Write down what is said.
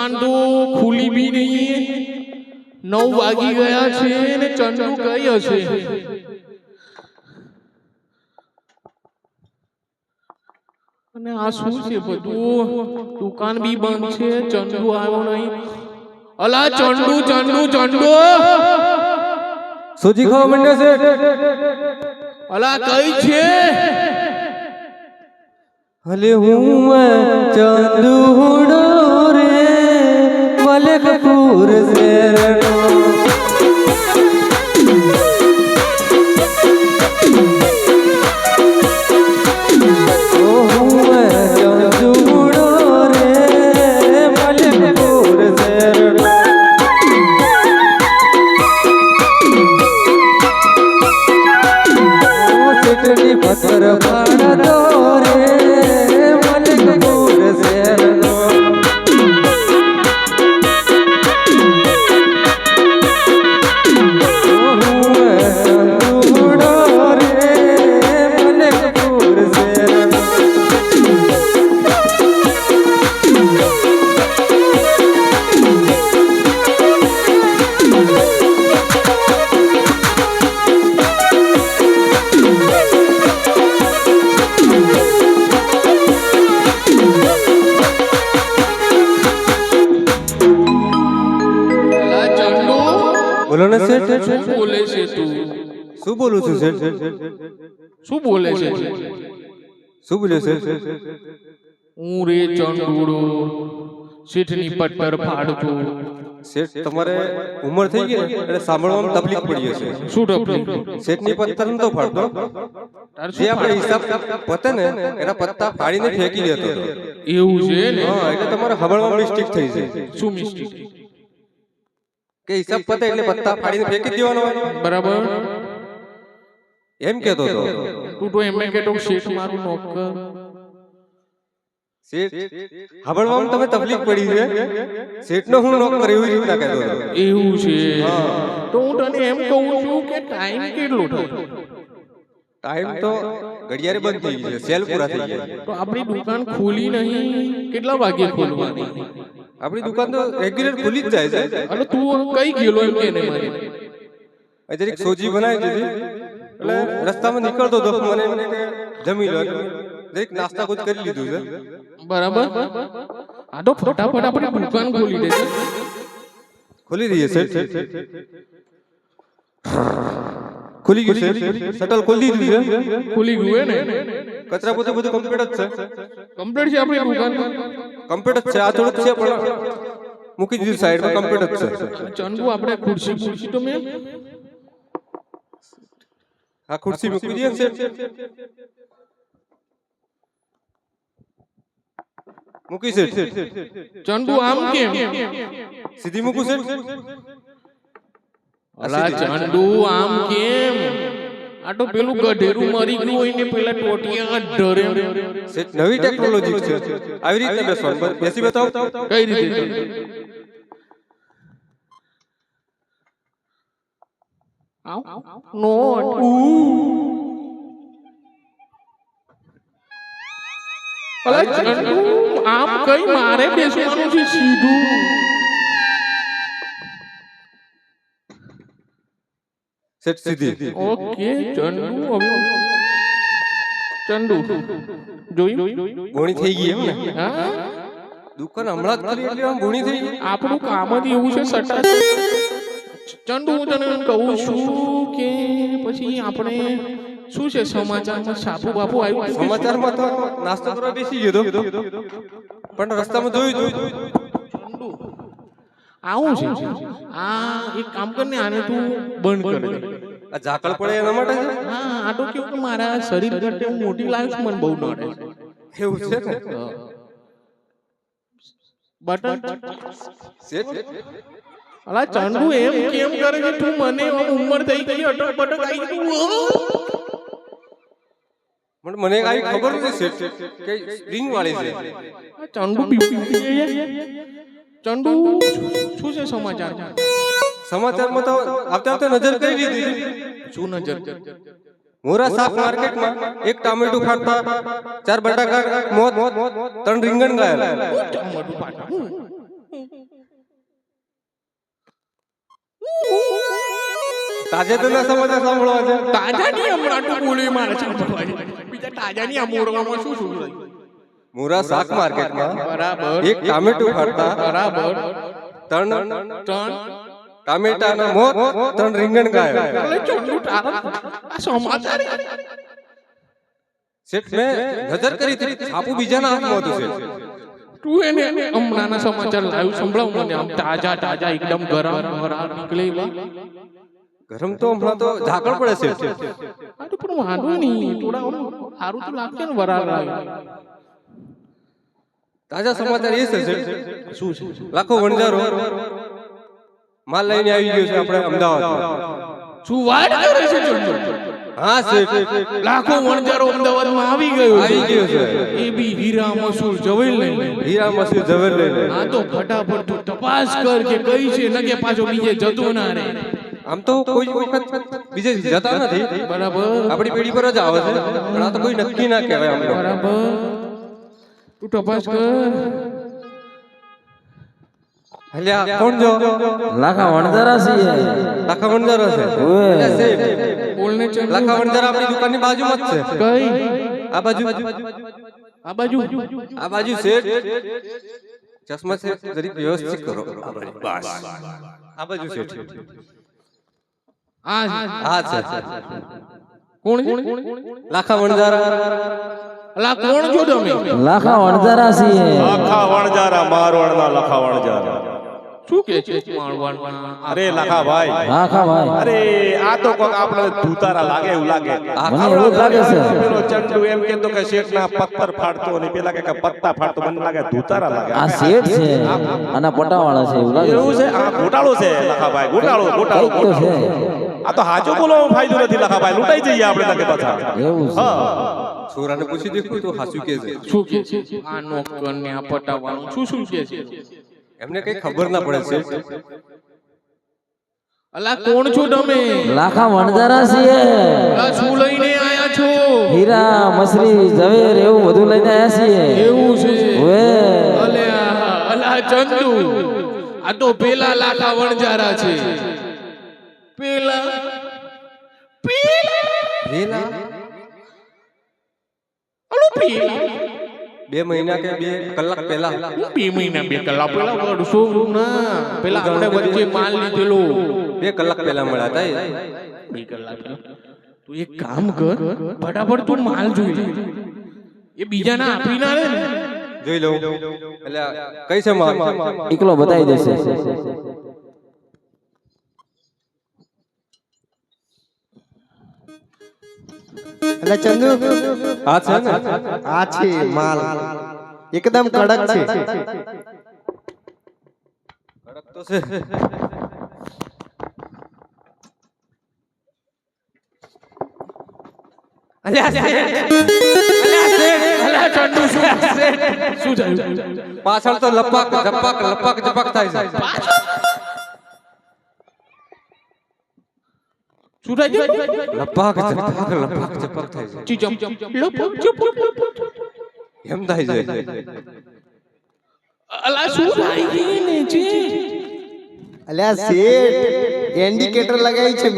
દુકાન તો ખુલી બી નહીં, 9 વાગી ગયા છે ને ચંદુ કઈ હશે? અને આ શું છે બધું? દુકાન બી બંધ છે, ચંદુ આવ્યો નહીં. અલા ચંદુ ચંદુ ચંદુ સોજી ખાવા માંડ્યો છે. અલા કઈ છે? હલે હું ચંદુડો રે મલકપુર શેરનો. પથ્થર પાડતો રે મલકપુર શેરનો. ચંદુડો રે મલકપુર શેરનો. બોલો ને શેઠ. શું બોલે છે તું? શું બોલું છું શેઠ? શું બોલે છે? શું બોલ્યો છે? હું રે ચંદુડો શેઠની પટ્ટર ફાડતો. શેઠ તમારે ઉંમર થઈ ગઈ એટલે સાંભળવામાં તકલીફ પડી હશે. શું તકલીફ? શેઠની પત્તર નતો ફાડતો, જે આપણે હિસાબ પતે ને એના પત્તા ફાડીને ફેંકી દેતો. એવું છે ને? હા, એટલે તમારે સાંભળવામાં મિસ્ટેક થઈ છે. શું મિસ્ટેક? કે હિસાબ પતે એટલે પત્તા ફાડીને ફેંકી દેવાનો બરાબર એમ કેતો હતો. તું તો એમ કેતો શેઠ મારું નોકર. શેઠ સાંભળવામાં તમે તકલીફ પડી છે. શેઠનો હું નોકર એવી રીતના કહેતો હતો. એવું છે? તો હું તને એમ કહું છું કે ટાઈમ કેટલો થયો? ટાઈમ તો ઘડિયાળે બંધ થઈ ગઈ છે, સેલ પૂરા થઈ ગયા. તો આપણી દુકાન ખુલી નહીં, કેટલા વાગે ખોલવાની? આપણી દુકાન તો રેગ્યુલર ખુલી જ જાય છે. અને તું કઈ ગયેલો એમ કે નહીં મારી? જરીક સોજી બનાવી દીધી એટલે રસ્તામાં નીકળતો હતો, મને કે જમી લો, જરીક નાસ્તા કુછ કરી લીધું છે. બરાબર. આ તો ફટાફટ આપણી દુકાન ખોલી દે. ખોલી દઈએ સર. ખુલી ગયું છે, શટલ ખોલી દીધું છે. ખુલી ગયું હે ને? કચરા પોતે બધું કમ્પ્લીટ જ છે. કમ્પ્લીટ છે આપણી દુકાન? કમ્પ્લીટ જ છે. આ થોડુંક છે પણ મૂકી દીધું સાઈડમાં, કમ્પ્લીટ જ છે. ચંદુ આપણે ખુરશી તો મેં આ ખુરશી મૂકી દઈએ છે. મૂકી છે. ચંદુ આમ કેમ? સીધી મૂકું છે. અલા ચંદુ આમ કેમ? આ તો પેલું ગધેરું મરી ગયું હોય ને પેલા ટોટિયા ડરે. નવી ટેકનોલોજી છે, આવી રીતે બેસવાનું. બેસી બતાવો કઈ રીતે? નોટ અલા ચંદુ આમ કઈ મારે બેસવાનું છે સીધું. સેટ સીધી. ઓકે ચંદુ. હવે ચંદુ જોયું? ગોણી થઈ ગઈ એમ ને? હા, દુકાન હમણાં જ કરી એટલે આમ ગોણી થઈ ગઈ. આપણું કામ જ એવું છે સટા. ચંદુ હું તને કહું છું કે પછી આપણે શું છે સમાચારમાં સાપુ બાપુ આવ્યું? સમાચારમાં તો નાસ્તો કરવા બેસી ગયો તો, પણ રસ્તામાં જોયું આવું છે. આ એક કામ કરને, આને તું બંધ કર દે. આ ઝાકળ પડે એના માટે છે. હા, આ તો કેવું કે મારા શરીર કરતા હું મોટી લાઈફ મને બહુ નડે છે. એવું છે ને? બટન સેટ અલા ચંદુ એમ કેમ કરે છે તું? મને ઉંમર થઈ ગઈ, અટક બટક આવી ગયું. પણ મને કાઈ ખબર નથી સેટ કે સ્પ્રિંગ વાળી છે. ચંદુ ચંદુ શું છે સમાચારમાં? સમાચારમાં તો આવતા આવતા નજર કરી દીધી. શું નજર? મોરા શાક માર્કેટમાં એક ટામેટું ખાતા 4 બટાકા મોત 3 રીંગણ ગાયલ. ટમેટું પાટા તાજેતરના સમાચાર સાંભળવા છે. તાજાની હમણાં તો બોલી મારે છે બીજા તાજાની આ મોરવામાં શું શું રહ્યું? મુરા શાક માર્કેટમાં બરાબર એક ટામેટું ખાતા બરાબર 3 ત્રણ ટામેટાના મોત 3 રીંગણ ગાયબ. એટલે ચંદુ તારા આ સમાચાર શેઠ મેં નજર કરી હતી છાપું બીજાના હાથમાં હતું શેઠ. તું એને હમણાંના સમાચાર લાઈવ સંભળાવ મને આમ તાજા તાજા એકદમ ગરમ વરાળ નીકળે એવા. ગરમ તો હમણાં તો ઝાકળ પડે છે. આ તો પણ વાંધો નહીં થોડા સારું તો લાગશે ને વરાળ આવે. તાજા સમાચાર એ છે શેઠ, શું છે લાખો વણજારો માલ લઈને આવી ગયો છે આપણે અમદાવાદ. શું વાત કરે છે ચંદુ? હા શેઠ, લાખો વણજારો અમદાવાદમાં આવી ગયો છે. એ બી હીરા મસૂર જવેલ લઈને. હીરા મસૂર ઝવેર લઈને. હા તો ફટાફટ તું તપાસ કર કે કઈ છે ન કે પાછો બીજે જતો ના રહે. આમ તો કોઈ વખત બીજે જતા નથી, બરાબર આપણી પેઢી પર જ આવે છે, પણ આ તો કોઈ નક્કી ના કહેવાય અમને. બરાબર તું તપાસ કર. અલ્યા કોણ જો? લાખા વણજારા છે લાખા વણજારો છે. ઓએ. અલ્યા શેઠ, બોલને ચંદુ. લાખા વણજારા આપણી દુકાનની બાજુમાં જ છે. કઈ આ બાજુ આ બાજુ આ બાજુ શેઠ. ચશ્મા છે જરીક વ્યવસ્થિત કરો. બસ આ બાજુ શેઠ. આ હા છે. કોણ છે? લાખા વણજારા. અલા કોણ છો તમે? લાખા વણજારા છે લખા વણજારા મારવાડના લખા વણજારા. શું કે છે મારવાડમાં? અરે લખા ભાઈ, લાખા ભાઈ અરે આ તો કોક આપણે ધૂતારા લાગે એવું લાગે. મને એવું જ લાગે છે પેલો ચંદુ એમ કહેતો કે શેઠના પથ્થર ફાડતો અને પેલા કે પત્તા ફાડતો, મને લાગે ધૂતારા લાગે. આ શેઠ છે અને પટાવાળા છે એવું લાગે એવું છે? આ ઘોટાળો છે લખા ભાઈ, ઘોટાળો એક ઘોટાળો તો છે આ તો હાચો બોલવાનો ફાયદો નથી લખા ભાઈ, લૂંટાઈ જઈએ આપણે લાગે પાછા. એવું છે હા છોરાને પૂછી દેખું તો હાસુ કે છે. શું કે છે આ નોકર ને આ પટાવાળું શું કે છે? એમને કઈ ખબર ના પડે છે. અલા કોણ છો તમે? લાખા વણજારા છે અલા શું લઈને આયા છો? હીરા મસરી ઝવેર એવું બધું લઈને આયા છીએ એવું છે? ઓએ. અલા ચંદુ આ તો પેલા લાખા વણજારા છે. પેલા પેલા અલો પેલા 2 મહિના કે 2 કલાક પહેલા 2 મહિના 2 કલાક પેલા વર્ષો ના પેલા આપણે વચ્ચે માલ લીધેલો 2 કલાક પહેલા મળ્યા હતા. 2 કલાક પહેલા. તું એક કામ કર ફટાફટ તું માલ જોઈ લે. એ બીજાને આપી ના રે ને. જોઈ લઉં. એટલે કઈ છે માલ? એકલો બતાવી દેશે એટલે ચંદુ આ છે ને? આ છે માલ એકદમ કડક છે. કડક તો છે. અલા ચંદુ શું થયું? પાછળ તો લપક ઝપક લપક ઝપક થાય છે. શું થાય છે? લપક ઝપક લપક ઝપક થાય છે. ચીચમ લપક ચપક એમ થાય છે. અલા શું થાય છે ને છે? અલ્યા શેઠ ઇન્ડિકેટર લગાવી છે મેં.